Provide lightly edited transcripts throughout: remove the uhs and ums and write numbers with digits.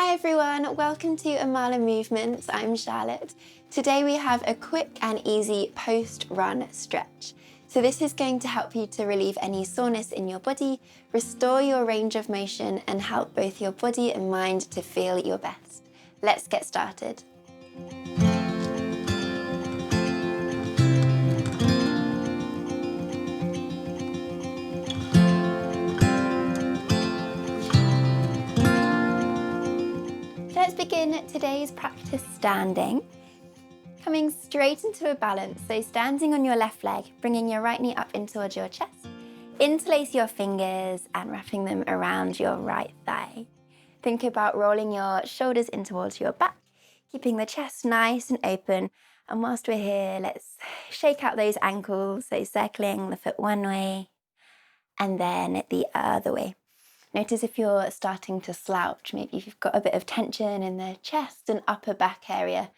Hi everyone, welcome to Amala Movements. I'm Charlotte. Today we have a quick and easy post-run stretch. So this is going to help you to relieve any soreness in your body, restore your range of motion, and help both your body and mind to feel your best. Let's get started. Let's begin today's practice standing. Coming straight into a balance, so standing on your left leg, bringing your right knee up in towards your chest. Interlace your fingers and wrapping them around your right thigh. Think about rolling your shoulders in towards your back, keeping the chest nice and open. And whilst we're here, let's shake out those ankles, so circling the foot one way and then the other way. Notice if you're starting to slouch, maybe if you've got a bit of tension in the chest and upper back area.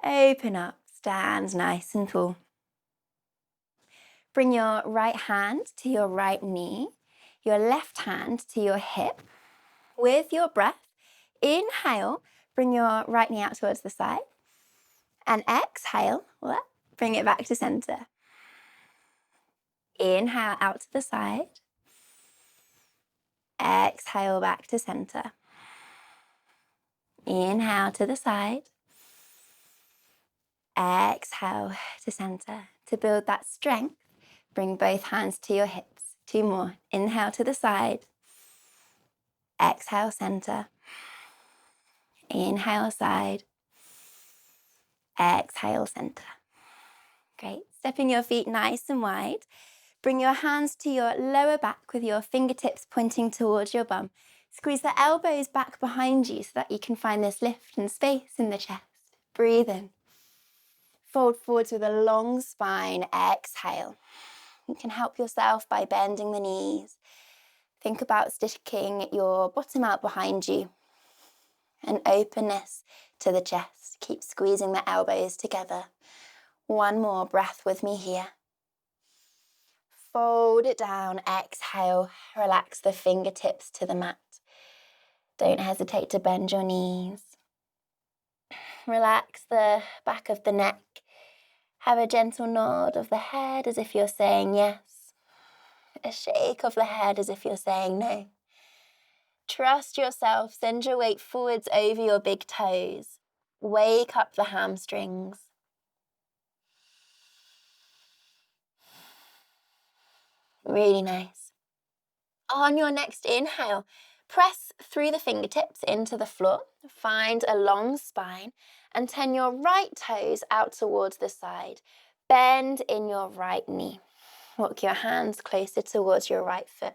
Open up, stand nice and tall. Bring your right hand to your right knee, your left hand to your hip. With your breath, inhale, bring your right knee out towards the side. And exhale, bring it back to center. Inhale out to the side. Exhale back to center. Inhale to the side. Exhale to center. To build that strength, bring both hands to your hips. 2 more. Inhale to the side. Exhale, center. Inhale, side. Exhale, center. Great. Stepping your feet nice and wide. Bring your hands to your lower back with your fingertips pointing towards your bum. Squeeze the elbows back behind you so that you can find this lift and space in the chest. Breathe in. Fold forwards with a long spine. Exhale. You can help yourself by bending the knees. Think about sticking your bottom out behind you. An openness to the chest. Keep squeezing the elbows together. One more breath with me here. Fold it down, exhale, relax the fingertips to the mat. Don't hesitate to bend your knees. Relax the back of the neck. Have a gentle nod of the head as if you're saying yes. A shake of the head as if you're saying no. Trust yourself, send your weight forwards over your big toes. Wake up the hamstrings. Really nice. On your next inhale, press through the fingertips into the floor. Find a long spine and turn your right toes out towards the side. Bend in your right knee. Walk your hands closer towards your right foot.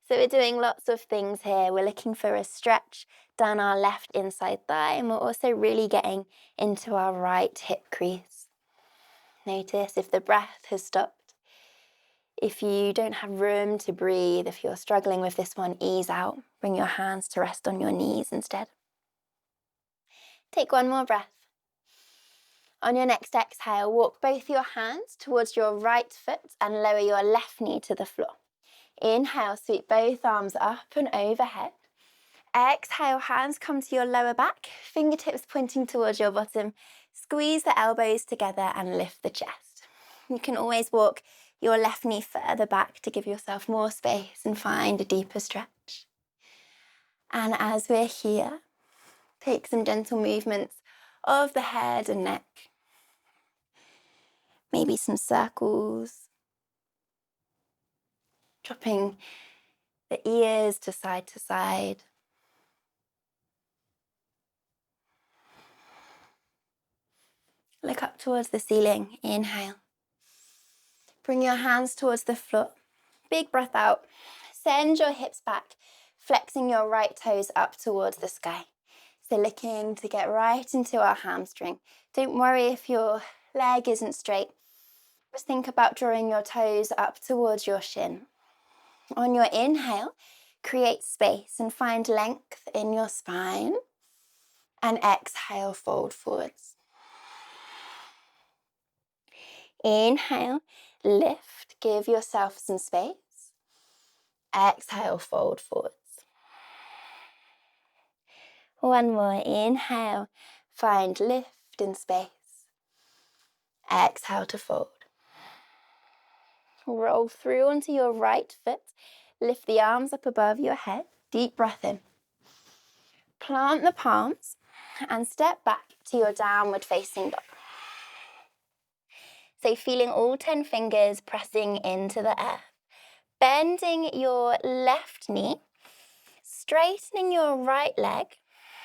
So we're doing lots of things here. We're looking for a stretch down our left inside thigh, and we're also really getting into our right hip crease. Notice if the breath has stopped. If you don't have room to breathe, if you're struggling with this one, ease out. Bring your hands to rest on your knees instead. Take one more breath. On your next exhale, walk both your hands towards your right foot and lower your left knee to the floor. Inhale, sweep both arms up and overhead. Exhale, hands come to your lower back, fingertips pointing towards your bottom. Squeeze the elbows together and lift the chest. You can always walk your left knee further back to give yourself more space and find a deeper stretch. And as we're here, take some gentle movements of the head and neck. Maybe some circles. Dropping the ears to side to side. Look up towards the ceiling. Inhale. Bring your hands towards the floor. Big breath out. Send your hips back, flexing your right toes up towards the sky. So looking to get right into our hamstring. Don't worry if your leg isn't straight. Just think about drawing your toes up towards your shin. On your inhale, create space and find length in your spine. And exhale, fold forwards. Inhale, lift, give yourself some space. Exhale, fold forwards. One more, inhale, find lift in space. Exhale to fold. Roll through onto your right foot, lift the arms up above your head, deep breath in. Plant the palms and step back to your downward facing dog. So feeling all 10 fingers pressing into the earth. Bending your left knee, straightening your right leg,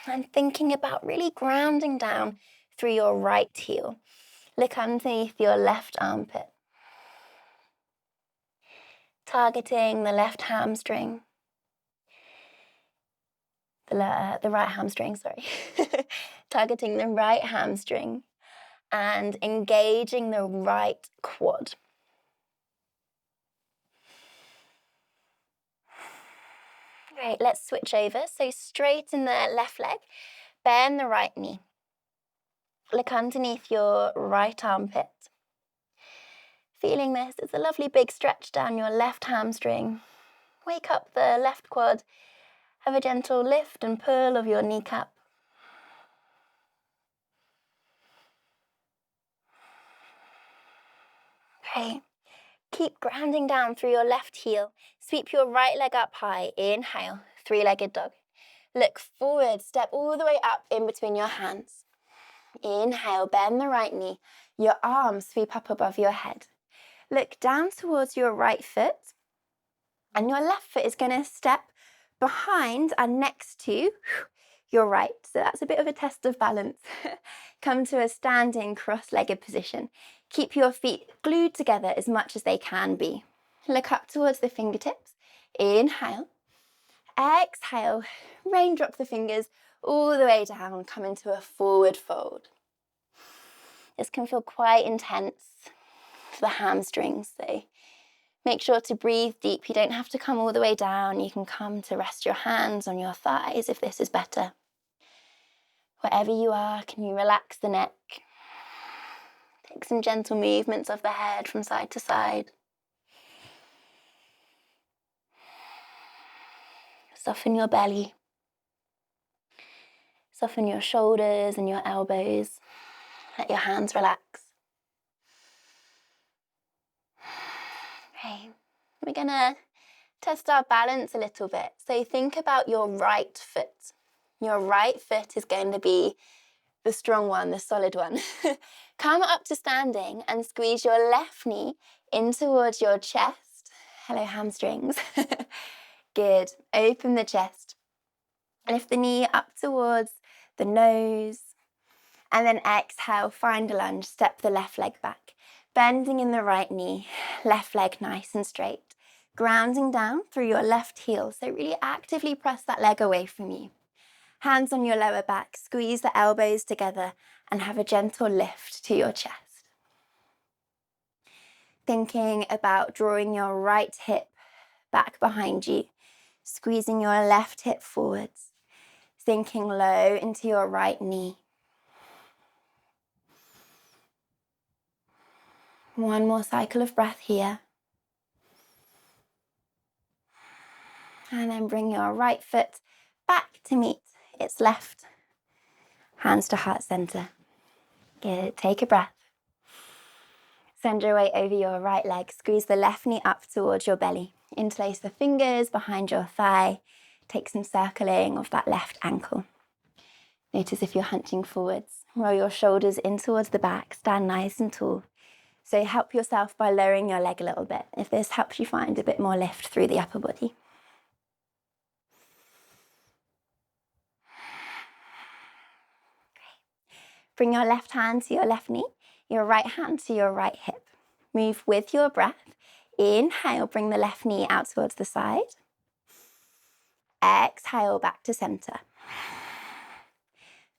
and thinking about really grounding down through your right heel. Look underneath your left armpit. Targeting the left hamstring. The right hamstring, sorry. Targeting the right hamstring and engaging the right quad. Great, let's switch over. So straighten the left leg, bend the right knee. Look underneath your right armpit. Feeling this, it's a lovely big stretch down your left hamstring. Wake up the left quad. Have a gentle lift and pull of your kneecap. Okay, keep grounding down through your left heel. Sweep your right leg up high. Inhale, three-legged dog. Look forward, step all the way up in between your hands. Inhale, bend the right knee. Your arms sweep up above your head. Look down towards your right foot, and your left foot is going to step behind and next to your right. So that's a bit of a test of balance. Come to a standing cross-legged position. Keep your feet glued together as much as they can be. Look up towards the fingertips. Inhale. Exhale. Raindrop the fingers all the way down. Come into a forward fold. This can feel quite intense for the hamstrings. So make sure to breathe deep. You don't have to come all the way down. You can come to rest your hands on your thighs if this is better. Wherever you are, can you relax the neck? Take some gentle movements of the head from side to side. Soften your belly. Soften your shoulders and your elbows. Let your hands relax. Okay, we're gonna test our balance a little bit. So think about your right foot. Your right foot is going to be the strong one, the solid one. Come up to standing and squeeze your left knee in towards your chest. Hello, hamstrings. Good. Open the chest. Lift the knee up towards the nose. And then exhale, find a lunge. Step the left leg back. Bending in the right knee. Left leg nice and straight. Grounding down through your left heel. So really actively press that leg away from you. Hands on your lower back, squeeze the elbows together and have a gentle lift to your chest. Thinking about drawing your right hip back behind you, squeezing your left hip forwards, sinking low into your right knee. One more cycle of breath here. And then bring your right foot back to meet its left. Hands to heart center. Good. Take a breath. Send your weight over your right leg. Squeeze the left knee up towards your belly. Interlace the fingers behind your thigh. Take some circling of that left ankle. Notice if you're hunching forwards. Roll your shoulders in towards the back. Stand nice and tall. So help yourself by lowering your leg a little bit, if this helps you find a bit more lift through the upper body. Bring your left hand to your left knee, your right hand to your right hip. Move with your breath. Inhale, bring the left knee out towards the side. Exhale, back to center.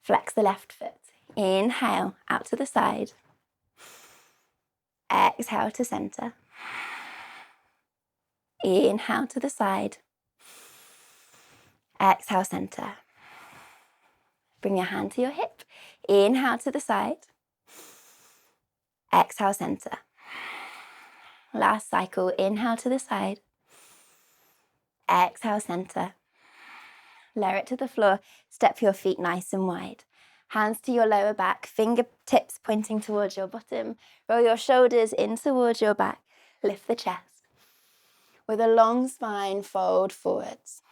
Flex the left foot. Inhale, out to the side. Exhale to center. Inhale to the side. Exhale, center. Bring your hand to your hip. Inhale to the side. Exhale, center. Last cycle. Inhale to the side. Exhale, center. Lower it to the floor, step your feet nice and wide. Hands to your lower back, fingertips pointing towards your bottom. Roll your shoulders in towards your back. Lift the chest. With a long spine, fold forwards.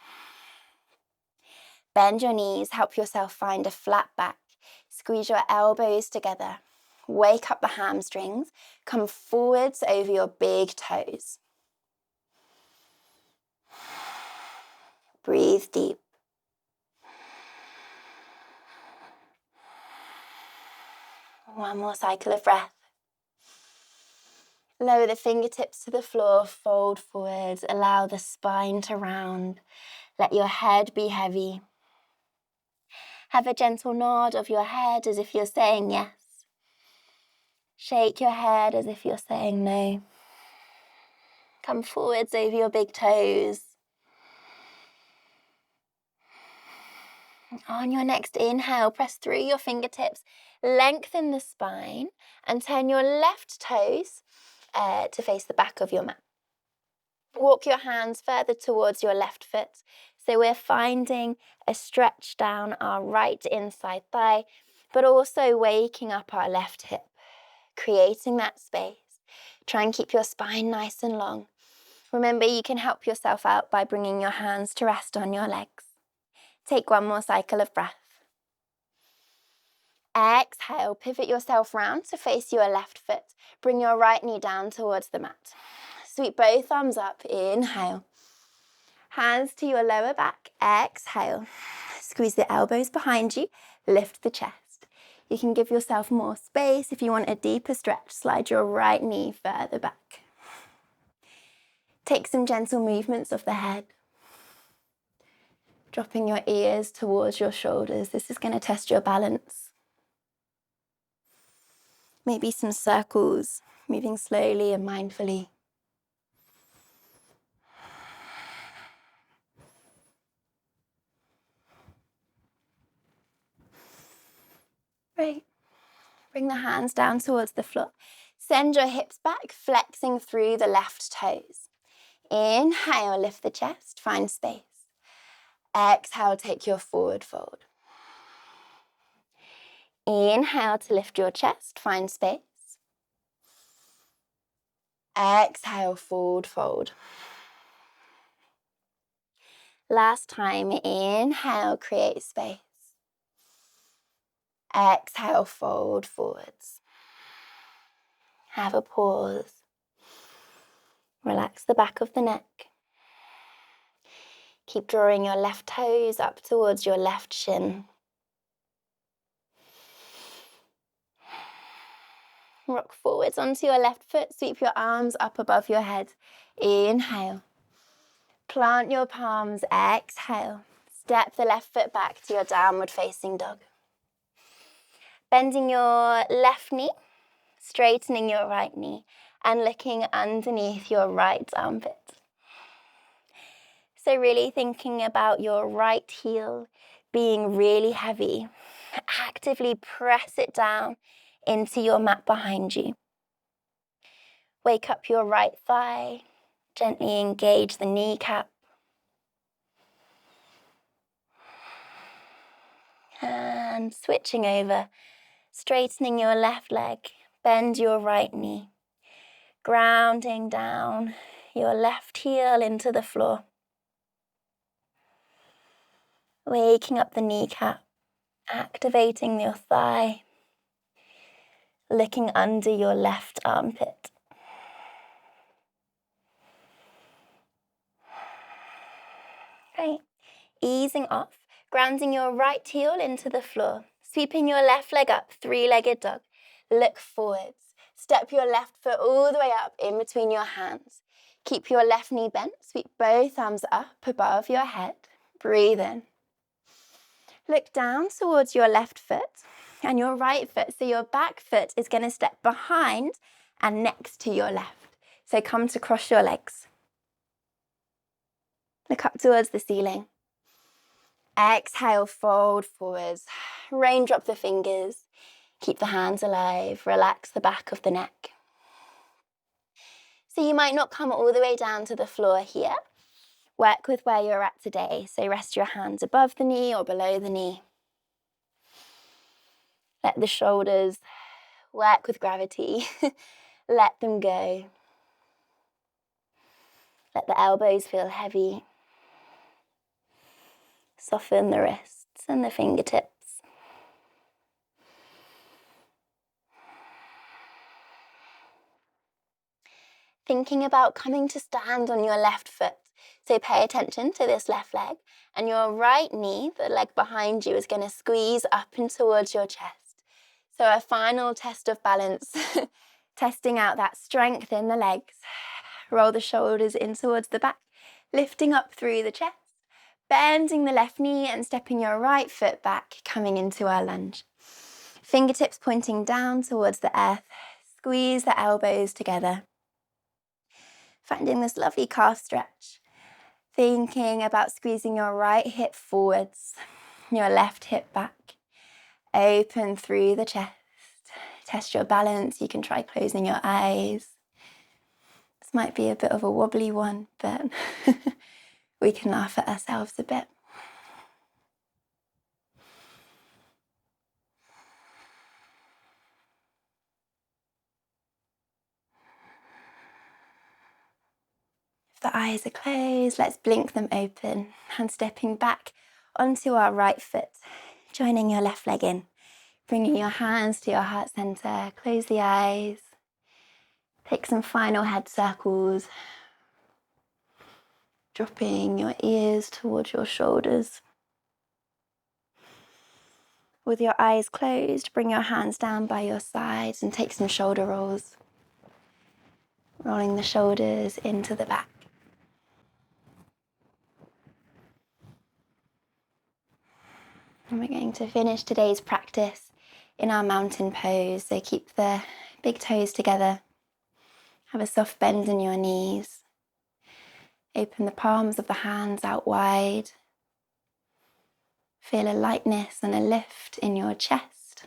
Bend your knees, help yourself find a flat back. Squeeze your elbows together. Wake up the hamstrings. Come forwards over your big toes. Breathe deep. One more cycle of breath. Lower the fingertips to the floor, fold forwards, allow the spine to round. Let your head be heavy. Have a gentle nod of your head as if you're saying yes. Shake your head as if you're saying no. Come forwards over your big toes. On your next inhale, press through your fingertips, lengthen the spine, and turn your left toes to face the back of your mat. Walk your hands further towards your left foot. So we're finding a stretch down our right inside thigh, but also waking up our left hip, creating that space. Try and keep your spine nice and long. Remember, you can help yourself out by bringing your hands to rest on your legs. Take one more cycle of breath. Exhale, pivot yourself round to face your left foot. Bring your right knee down towards the mat. Sweep both arms up, inhale. Hands to your lower back, exhale. Squeeze the elbows behind you, lift the chest. You can give yourself more space. If you want a deeper stretch, slide your right knee further back. Take some gentle movements of the head. Dropping your ears towards your shoulders. This is going to test your balance. Maybe some circles, moving slowly and mindfully. Great. Bring the hands down towards the floor. Send your hips back, flexing through the left toes. Inhale, lift the chest, find space. Exhale, take your forward fold. Inhale to lift your chest, find space. Exhale, forward fold. Last time, inhale, create space. Exhale, fold forwards. Have a pause. Relax the back of the neck. Keep drawing your left toes up towards your left shin. Rock forwards onto your left foot. Sweep your arms up above your head. Inhale. Plant your palms. Exhale. Step the left foot back to your downward facing dog. Bending your left knee, straightening your right knee, and looking underneath your right armpit. So really thinking about your right heel being really heavy. Actively press it down into your mat behind you. Wake up your right thigh. Gently engage the kneecap. And switching over, straightening your left leg. Bend your right knee. Grounding down your left heel into the floor. Waking up the kneecap, activating your thigh, looking under your left armpit. Great. Easing off, grounding your right heel into the floor, sweeping your left leg up, three-legged dog. Look forwards. Step your left foot all the way up in between your hands. Keep your left knee bent, sweep both arms up above your head. Breathe in. Look down towards your left foot and your right foot. So your back foot is going to step behind and next to your left. So come to cross your legs. Look up towards the ceiling. Exhale, fold forwards. Raindrop the fingers. Keep the hands alive. Relax the back of the neck. So you might not come all the way down to the floor here, Work with where you're at today, so rest your hands above the knee or below the knee. Let the shoulders work with gravity. Let them go. Let the elbows feel heavy. Soften the wrists and the fingertips. Thinking about coming to stand on your left foot. So pay attention to this left leg, and your right knee, the leg behind you, is going to squeeze up and towards your chest. So a final test of balance, testing out that strength in the legs. Roll the shoulders in towards the back, lifting up through the chest, bending the left knee and stepping your right foot back, coming into our lunge. Fingertips pointing down towards the earth. Squeeze the elbows together. Finding this lovely calf stretch. Thinking about squeezing your right hip forwards, your left hip back. Open through the chest. Test your balance. You can try closing your eyes. This might be a bit of a wobbly one, but we can laugh at ourselves a bit. If the eyes are closed, let's blink them open and stepping back onto our right foot, joining your left leg in, bringing your hands to your heart center, close the eyes, take some final head circles, dropping your ears towards your shoulders. With your eyes closed, bring your hands down by your sides and take some shoulder rolls, rolling the shoulders into the back. And we're going to finish today's practice in our mountain pose. So keep the big toes together. Have a soft bend in your knees. Open the palms of the hands out wide. Feel a lightness and a lift in your chest.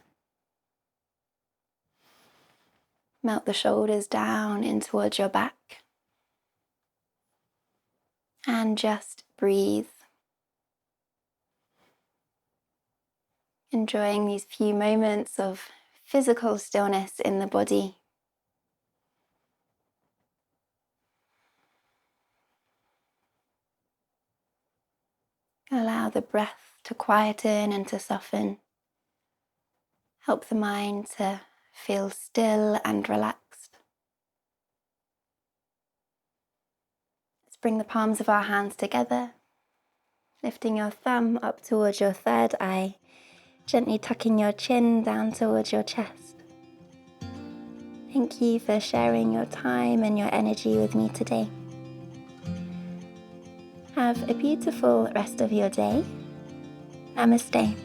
Melt the shoulders down in towards your back. And just breathe. Enjoying these few moments of physical stillness in the body. Allow the breath to quieten and to soften. Help the mind to feel still and relaxed. Let's bring the palms of our hands together, lifting your thumb up towards your third eye, gently tucking your chin down towards your chest. Thank you for sharing your time and your energy with me today. Have a beautiful rest of your day. Namaste.